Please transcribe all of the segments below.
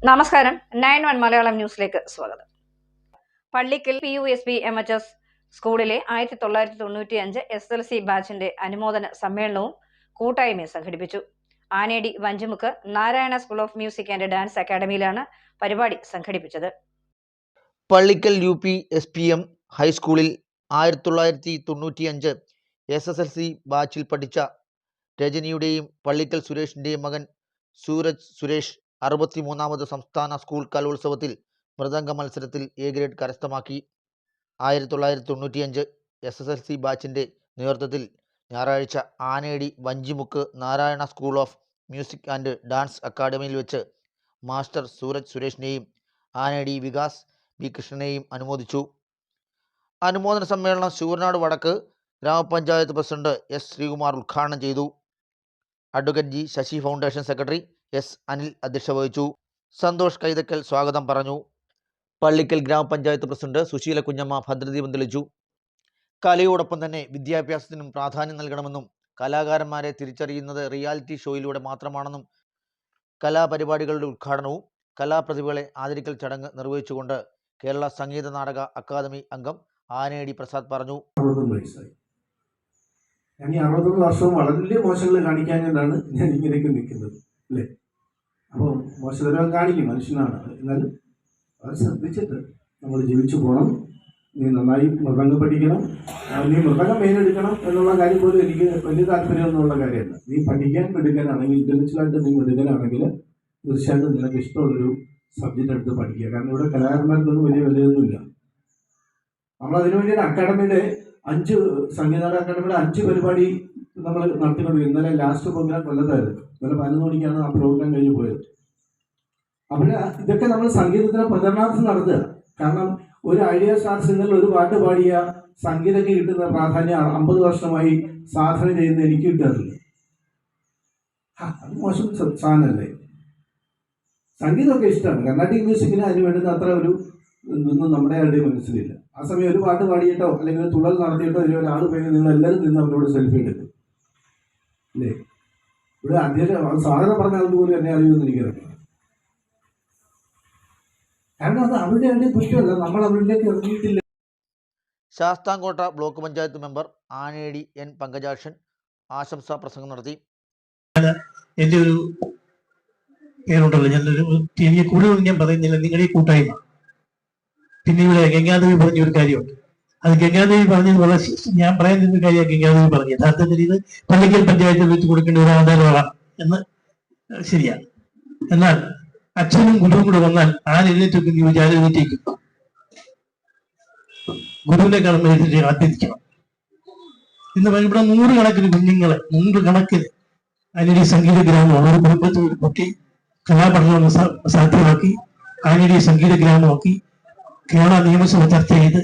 നമസ്കാരം. 9 മലയാളം ന്യൂസിലേക്ക് സ്വാഗതം. പള്ളിക്കൽ PUSB MHS സ്കൂളിലെ 1995 SLC ബാച്ചിന്റെ അനുമോദന സമ്മേളനവും കൂട്ടായ്മയും സംഘടിപ്പിച്ചു. Anedi Vanchimukku Narayana school of music and dance അക്കാദമിയിലാണ് പരിപാടി സംഘടിപ്പിച്ചത്. പള്ളിക്കൽ UP SPM ഹൈസ്കൂളിൽ 1995 SSLC ബാച്ചിൽ പഠിച്ച രജനിയുടെയും പള്ളിക്കൽ സുരേഷിന്റെയും മകൻ സൂരജ് സുരേഷ് 63ാമത് സംസ്ഥാന സ്കൂൾ കലോത്സവത്തിൽ മൃദംഗ മത്സരത്തിൽ A ഗ്രേഡ് കരസ്ഥമാക്കി. 1995 SSLC ബാച്ചിന്റെ നേതൃത്വത്തിൽ ഞായറാഴ്ച Anedi Vanchimukku Narayana school of music and dance അക്കാദമിയിൽ വെച്ച് മാസ്റ്റർ സൂരജ് സുരേഷിനെയും ആനേടി വികാസ് B കൃഷ്ണനെയും അനുമോദിച്ചു. അനുമോദന സമ്മേളനം ശൂരനാട് വടക്ക് ഗ്രാമപഞ്ചായത്ത് പ്രസിഡന്റ് S ശ്രീകുമാർ ഉദ്ഘാടനം ചെയ്തു. Advocate G Sasi foundation secretary S Anil അധ്യക്ഷത വഹിച്ചു. സന്തോഷ് കൈതക്കൽ സ്വാഗതം പറഞ്ഞു. പള്ളിക്കൽ ഗ്രാമപഞ്ചായത്ത് പ്രസിഡന്റ് സുശീല കുഞ്ഞമ്മ ഭദ്രദീപം തെളിച്ചു. കലയോടൊപ്പം തന്നെ വിദ്യാഭ്യാസത്തിനും പ്രാധാന്യം നൽകണമെന്നും കലാകാരന്മാരെ തിരിച്ചറിയുന്നത് റിയാലിറ്റി ഷോയിലൂടെ മാത്രമാണെന്നും കലാപരിപാടികളുടെ ഉദ്ഘാടനവും കലാപ്രതിഭകളെ ആദരിക്കൽ ചടങ്ങ് നിർവഹിച്ചുകൊണ്ട് കേരള സംഗീത നാടക അക്കാദമി അംഗം ആനേടി പ്രസാദ് പറഞ്ഞു. 60 വർഷവും വളരെ മോശങ്ങൾ കാണിക്കാനാണ് ഞാൻ ഇങ്ങനെയൊക്കെ നിൽക്കുന്നത് അല്ലേ. അപ്പോൾ മോശതരം കാണിക്കും, മനുഷ്യനാണ്. എന്നാൽ അത് ശ്രദ്ധിച്ചിട്ട് നമ്മൾ ജീവിച്ചു പോകണം. നീ നന്നായി മൃദംഗം പഠിക്കണം, നീ മൃദംഗം മെയിനെടുക്കണം എന്നുള്ള കാര്യം പോലും എനിക്ക് വലിയ താല്പര്യമൊന്നുമുള്ള കാര്യമല്ല. നീ പഠിക്കാൻ മിടുക്കനാണെങ്കിൽ, ഇന്റലക്ച്വലായിട്ട് നീ മിടുക്കനാണെങ്കിൽ തീർച്ചയായിട്ടും നിനക്ക് ഇഷ്ടമുള്ളൊരു സബ്ജക്റ്റ് എടുത്ത് പഠിക്കുക. കാരണം ഇവിടെ കലാകാരന്മാർക്കൊന്നും വലിയ വിലയൊന്നുമില്ല. നമ്മളതിനു വേണ്ടിയിട്ട് അക്കാഡമിയുടെ 5 സംഗീത അക്കാദമിയുടെ 5 പരിപാടി നമ്മൾ നടത്തിക്കൊണ്ടിരിക്കും. ഇന്നലെ ലാസ്റ്റ് പ്രോഗ്രാം കൊല്ലത്തായിരുന്നു. ഇന്നലെ 11 മണിക്കാണ് ആ പ്രോഗ്രാം കഴിഞ്ഞ് പോയത്. അപ്പോൾ ഇതൊക്കെ നമ്മൾ സംഗീതത്തിന് പ്രചരണാർത്ഥം നടത്തുക. കാരണം ഒരു ഐഡിയ സ്റ്റാർ സിംഗറിൽ ഒരു പാട്ട് പാടിയ സംഗീതಕ್ಕೆ കിട്ടുന്ന പ്രാധാന്യം 50 വർഷമായി സാധന ചെയ്യുന്ന എനിക്ക് കിട്ടാറില്ല. അത് മോശം സാധനമല്ലേ. സംഗീതമൊക്കെ ഇഷ്ടമാണ്. കർണാട്ടിക് മ്യൂസിക്കിന് അതിന് വേണ്ടുന്ന അത്ര ഒരു ഇതൊന്നും നമ്മുടെ ആരുടെയും മനസ്സിലില്ല. ആ സമയം ഒരു പാട്ട് പാടിയിട്ടോ അല്ലെങ്കിൽ തുള്ളൽ നടത്തിയിട്ടോ ഇതിൽ ഒരാൾ പോയി നിങ്ങൾ എല്ലാവരും നിന്ന് അവരോട് സെൽഫി എടുക്കും അല്ലേ. ഇവിടെ അധ്യക്ഷൻ സാധനം പറഞ്ഞ ആൾക്ക് പോലും എന്നെ അറിയുമെന്ന് എനിക്കറിയാം. കാരണം അത് അവരുടെ ആരുടെയും കുറ്റമല്ല, നമ്മൾ അവരിലേക്ക് ഇറങ്ങിയിട്ടില്ല. Sasthamkotta block panchayat member ആനേടി N Pankajakshan ആശംസാ പ്രസംഗം നടത്തി. എൻ്റെ ഒരു പേരുണ്ടല്ലോ, എനിക്ക് കൂടുതൽ ഞാൻ പറയുന്നില്ല, നിങ്ങളുടെ ഈ കൂട്ടായ്മ. പിന്നെ ഇവിടെ ഗംഗാദേവി പറഞ്ഞൊരു കാര്യമുണ്ട്. അത് ഗംഗാദേവി പറഞ്ഞത് വളരെ ഞാൻ പറയുന്ന ഒരു കാര്യം ഗംഗാദേവി പറഞ്ഞു. യഥാർത്ഥത്തിൽ ഇത് പള്ളിക്കൽ പഞ്ചായത്തിൽ വെച്ച് കൊടുക്കേണ്ട ഒരു ആധാരമാണ് എന്ന് ശരിയാണ്. എന്നാൽ അച്ഛനും ഗുരുവും കൂടെ വന്നാൽ ആരെഴുന്നേറ്റൊക്കെ എഴുന്നേറ്റേക്കും. ഗുരുവിനെ കടന്ന് എഴുന്നേറ്റ് ആദ്യത്തിക്കണം എന്ന് പറഞ്ഞ ഇവിടെ 100 കണക്കിന് കുഞ്ഞുങ്ങളെ 100 കണക്കിന് ആനേടി സംഗീത ഗ്രാമം ഒരു കുടുംബത്തിൽ ഒരു കുട്ടി കലാപഠനം സാധ്യമാക്കി ആനേടി സംഗീത ഗ്രാമമാക്കി കേരള നിയമസഭ ചർച്ച ചെയ്ത്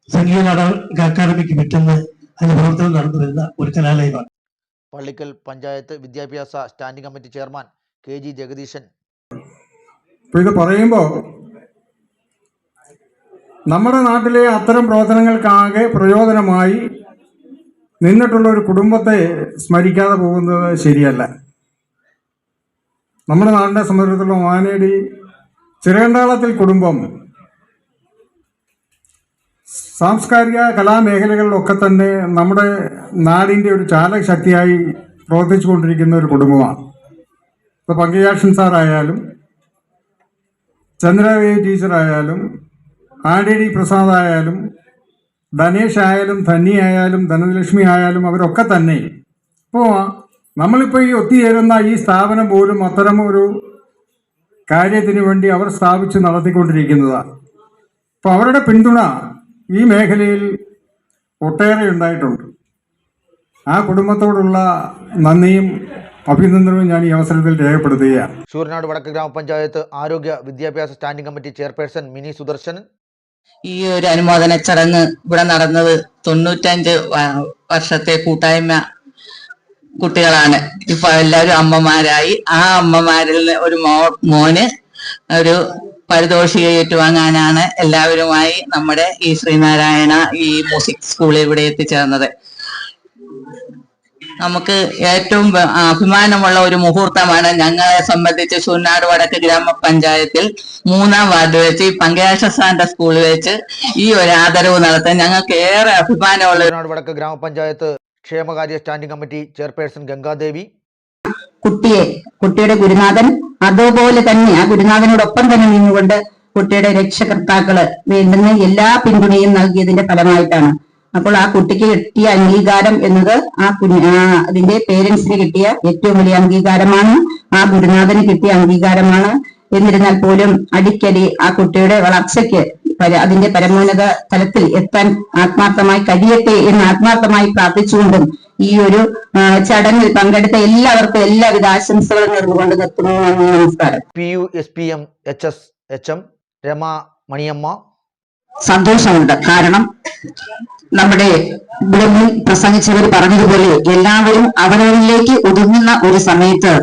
സംഗീത നാടക അക്കാദമിക്ക് വിട്ടുന്ന അതിന് പ്രവർത്തനം നടന്നു വരുന്ന ഒരു കലാലയമാണ്. പള്ളിക്കൽ പഞ്ചായത്ത് വിദ്യാഭ്യാസ സ്റ്റാൻഡിംഗ് കമ്മിറ്റി ചെയർമാൻ KG ജഗദീശൻ. അപ്പോൾ ഇത് പറയുമ്പോൾ നമ്മുടെ നാട്ടിലെ അത്തരം പ്രവർത്തനങ്ങൾക്കാകെ പ്രയോജനമായി നിന്നിട്ടുള്ള ഒരു കുടുംബത്തെ സ്മരിക്കാതെ പോകുന്നത് ശരിയല്ല. നമ്മുടെ നാടിനെ സംബന്ധിച്ചിടത്തോളം ആനേടി ചിറകണ്ടാളത്തിൽ കുടുംബം സാംസ്കാരിക കലാമേഖലകളിലൊക്കെ തന്നെ നമ്മുടെ നാടിൻ്റെ ഒരു ചാലകശക്തിയായി പ്രവർത്തിച്ചു കൊണ്ടിരിക്കുന്ന ഒരു കുടുംബമാണ്. ഇപ്പോൾ പങ്കജാക്ഷൻ സാറായാലും ചന്ദ്രവേദി ടീച്ചറായാലും ആനേടി പ്രസാദ് ആയാലും ധനേഷ് ആയാലും ധന്യ ആയാലും ധനലക്ഷ്മി ആയാലും അവരൊക്കെ തന്നെ ഇപ്പോൾ നമ്മളിപ്പോൾ ഈ ഒത്തുചേരുന്ന ഈ സ്ഥാപനം പോലും അത്തരം ഒരു കാര്യത്തിന് വേണ്ടി അവർ സ്ഥാപിച്ച് നടത്തിക്കൊണ്ടിരിക്കുന്നതാണ്. അപ്പോൾ അവരുടെ പിന്തുണ ഈ മേഖലയിൽ ഒട്ടേറെ ഉണ്ടായിട്ടുണ്ട്. ആ കുടുംബത്തോടുള്ള നന്ദിയും അഭിനന്ദനവും ഞാൻ ഈ അവസരത്തിൽ രേഖപ്പെടുത്തുകയാണ്. ശൂരനാട് വടക്ക് ഗ്രാമപഞ്ചായത്ത് ആരോഗ്യ വിദ്യാഭ്യാസ standing committee chairperson mini Sudarshan. ഈ ഒരു അനുമോദന ചടങ്ങ് ഇവിടെ നടന്നത് 95 വർഷത്തെ കൂട്ടായ്മ കുട്ടികളാണ്. ഇപ്പൊ എല്ലാവരും അമ്മമാരായി. ആ അമ്മമാരിൽ ഒരു മോന് ഒരു പാരിതോഷിക ഏറ്റുവാങ്ങാനാണ് എല്ലാവരുമായി നമ്മുടെ ഈ ശ്രീനാരായണ ഈ മ്യൂസിക് സ്കൂളിൽ ഇവിടെ എത്തിച്ചേർന്നത്. നമുക്ക് ഏറ്റവും അഭിമാനമുള്ള ഒരു മുഹൂർത്തമാണ്. ഞങ്ങളെ സംബന്ധിച്ച് ചൂനാട് വടക്ക് ഗ്രാമപഞ്ചായത്തിൽ 3-ാം വാർഡ് വെച്ച് ഈ പങ്കയാശസാന്റെ സ്കൂളിൽ വെച്ച് ഈ ഒരു ആദരവ് നടത്താൻ ഞങ്ങൾക്ക് ഏറെ അഭിമാനമുള്ള. ചൂനാട് വടക്ക് ഗ്രാമപഞ്ചായത്ത് ക്ഷേമകാര്യ സ്റ്റാൻഡിംഗ് കമ്മിറ്റി ചെയർപേഴ്സൺ ഗംഗാദേവി കുട്ടിയുടെ ഗുരുനാഥൻ അതുപോലെ തന്നെ ആ ഗുരുനാഥനോടൊപ്പം തന്നെ നിന്നുകൊണ്ട് കുട്ടിയുടെ രക്ഷകർത്താക്കള് വേണ്ടുന്ന എല്ലാ പിന്തുണയും നൽകിയതിന്റെ ഫലമായിട്ടാണ്. അപ്പോൾ ആ കുട്ടിക്ക് കിട്ടിയ അംഗീകാരം എന്നത് അതിന്റെ പേരൻസിന് കിട്ടിയ ഏറ്റവും വലിയ അംഗീകാരമാണ്, ആ ഗുരുനാഥന് കിട്ടിയ അംഗീകാരമാണ്. എന്നിരുന്നാൽ പോലും അടിക്കടി ആ കുട്ടിയുടെ വളർച്ചയ്ക്ക് അതിന്റെ പരമോന്നത തലത്തിൽ എത്താൻ ആത്മാർത്ഥമായി കഴിയട്ടെ എന്ന് ആത്മാർത്ഥമായി പ്രാർത്ഥിച്ചുകൊണ്ടും ഈ ഒരു ചടങ്ങിൽ പങ്കെടുത്ത എല്ലാവർക്കും എല്ലാവിധ ആശംസകളും നേർന്നുകൊണ്ട് നിർത്തുന്നു. നമസ്കാരം. PUSPM HSHM Rama Maniyamma. സന്തോഷമുണ്ട്. കാരണം നമ്മുടെ ഇവിടെ മുൻ പ്രസംഗിച്ചവർ പറഞ്ഞതുപോലെ എല്ലാവരും അവരവരിലേക്ക് ഒതുങ്ങുന്ന ഒരു സമയത്ത്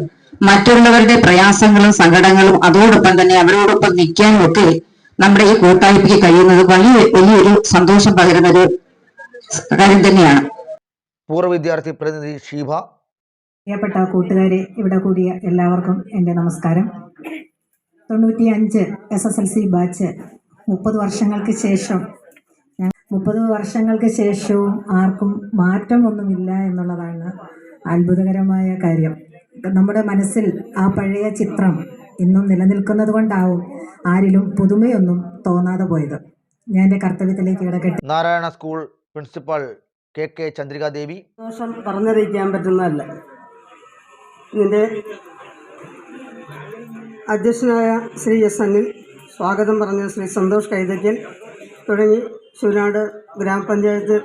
മറ്റുള്ളവരുടെ പ്രയാസങ്ങളും സങ്കടങ്ങളും അതോടൊപ്പം തന്നെ അവരോടൊപ്പം നിൽക്കാനും ഒക്കെ നമ്മുടെ ഈ കൂട്ടായ്മയ്ക്ക് കഴിയുന്നത് വലിയൊരു സന്തോഷം പകരുന്ന ഒരു കാര്യം തന്നെയാണ്. പൂർവ്വ വിദ്യാർത്ഥി പ്രതിനിധി ഷീബ. പ്രിയപ്പെട്ട കൂട്ടുകാരെ, ഇവിടെ കൂടിയ എല്ലാവർക്കും എൻ്റെ നമസ്കാരം. 95 SSLC ബാച്ച് 30 വർഷങ്ങൾക്ക് ശേഷം 30 വർഷങ്ങൾക്ക് ശേഷവും ആർക്കും മാറ്റമൊന്നുമില്ല എന്നുള്ളതാണ് അത്ഭുതകരമായ കാര്യം. നമ്മുടെ മനസ്സിൽ ആ പഴയ ചിത്രം ഇന്നും നിലനിൽക്കുന്നത് കൊണ്ടാവും ആരിലും പുതുമയൊന്നും തോന്നാതെ പോയത്. ഞാൻ എൻ്റെ കർത്തവ്യത്തിലേക്ക് കിടക്കട്ടെ. Narayana school principal KK Chandrikadevi. സന്തോഷം പറഞ്ഞറിയിക്കാൻ പറ്റുന്നതല്ല. ഇതിൻ്റെ അധ്യക്ഷനായ ശ്രീ S അനിൽ, സ്വാഗതം പറഞ്ഞ ശ്രീ സന്തോഷ് കൈതയ്ക്കൽ തുടങ്ങി ചൂനാട് ഗ്രാമപഞ്ചായത്ത്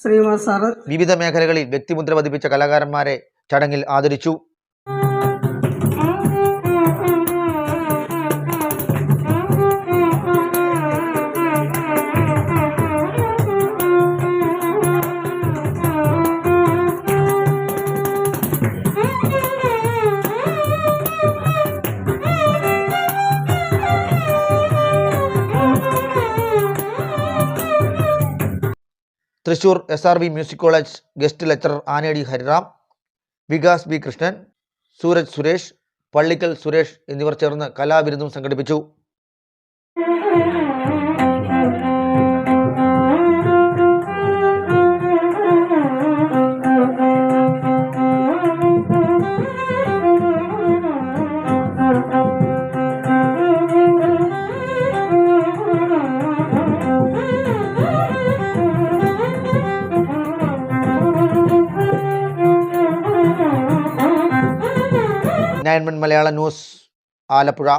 ശ്രീകുമാർ സാറ് വിവിധ മേഖലകളിൽ വ്യക്തിമുദ്ര പതിപ്പിച്ച കലാകാരന്മാരെ ചടങ്ങിൽ ആദരിച്ചു. Thrissur SRV music college guest lecturer Anedi Hariram, Vikas B Krishnan, Sooraj Suresh, Pallickal Suresh എന്നിവർ ചേർന്ന് കലാവിരുന്നും സംഘടിപ്പിച്ചു. മലയാള ന്യൂസ് ആലപ്പുഴ.